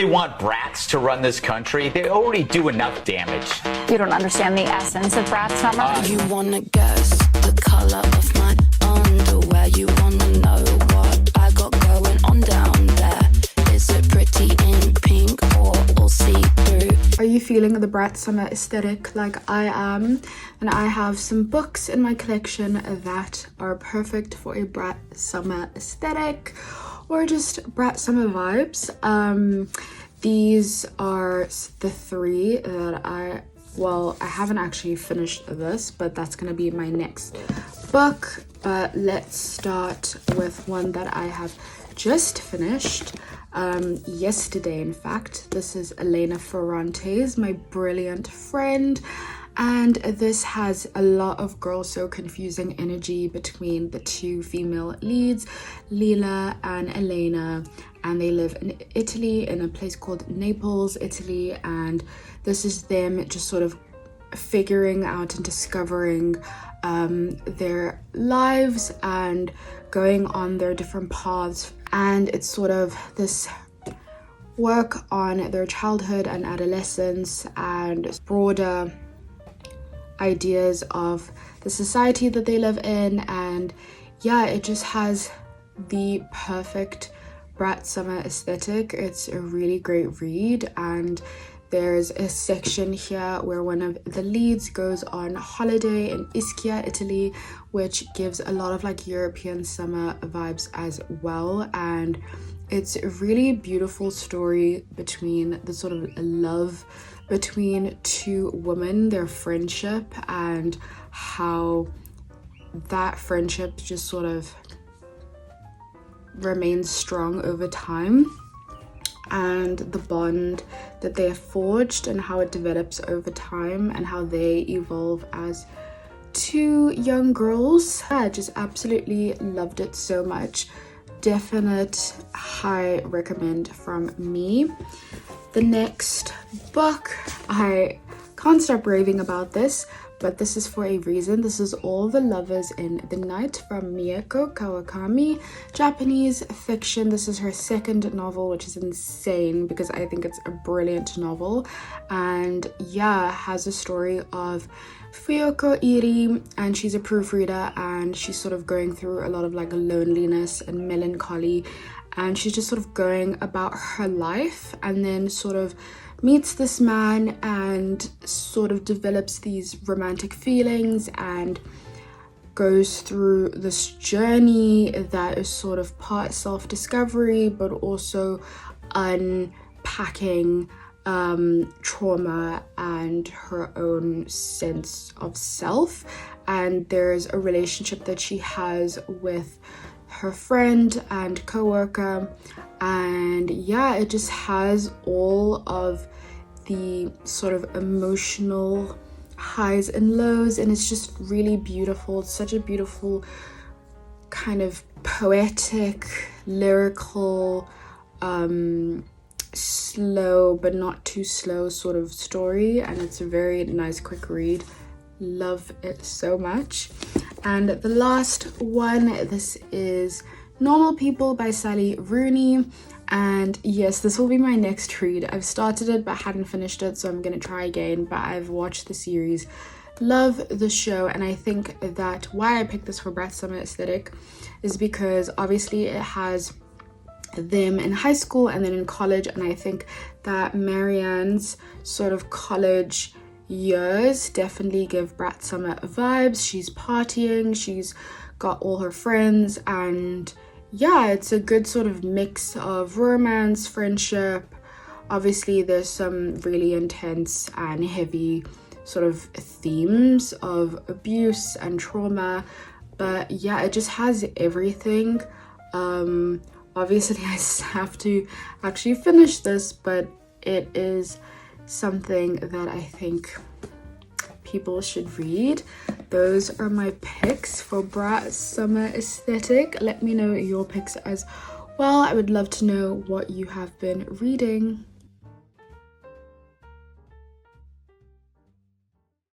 seriously want brats to run this country? They already do enough damage. You don't understand the essence of brat summer. You wanna guess the color of my underwear? You wanna know what I got going on down there? Is it pretty in pink or all see-through? Are you feeling the brat summer aesthetic like I am? And I have some books in my collection that are perfect for a brat summer aesthetic or just brat summer vibes. These are the three that I haven't actually finished this, but that's gonna be my next book. But let's start with one that I have just finished yesterday. In fact, this is Elena Ferrante's My Brilliant Friend, and this has a lot of girl so confusing energy between the two female leads, Lila and Elena, and they live in Italy, in a place called Naples, Italy, and this is them just sort of figuring out and discovering their lives and going on their different paths. And it's sort of this work on their childhood and adolescence and broader ideas of the society that they live in. And yeah, it just has the perfect brat summer aesthetic. It's a really great read, and there's a section here where one of the leads goes on holiday in Ischia, Italy, which gives a lot of like European summer vibes as well. And it's a really beautiful story between the sort of love between two women, their friendship, and how that friendship just sort of remains strong over time, and the bond that they have forged and how it develops over time and how they evolve as two young girls. I just absolutely loved it so much. Definite high recommend from me. The next book, I can't stop raving about this, but this is for a reason. This is All the Lovers in the Night from Mieko Kawakami, Japanese fiction. This is her second novel, which is insane because I think it's a brilliant novel. And yeah, has a story of Fuyoko Iri, and she's a proofreader, and she's sort of going through a lot of like loneliness and melancholy, and she's just sort of going about her life, and then sort of meets this man and sort of develops these romantic feelings and goes through this journey that is sort of part self-discovery but also unpacking trauma and her own sense of self. And there's a relationship that she has with her friend and co-worker, and yeah, it just has all of the sort of emotional highs and lows, and it's just really beautiful. It's such a beautiful kind of poetic, lyrical, slow but not too slow sort of story, and it's a very nice quick read. Love it so much. And the last one, this is Normal People by Sally Rooney, and yes, this will be my next read. I've started it but hadn't finished it, so I'm gonna try again, but I've watched the series, love the show, and I think that why I picked this for brat summer aesthetic is because obviously it has them in high school and then in college, and I think that Marianne's sort of college years definitely give brat summer vibes. She's partying, she's got all her friends, and yeah, it's a good sort of mix of romance, friendship. Obviously there's some really intense and heavy sort of themes of abuse and trauma, but yeah, it just has everything. Obviously I have to actually finish this, but it is something that I think people should read. Those are my picks for brat summer aesthetic. Let me know your picks as well. I would love to know what you have been reading.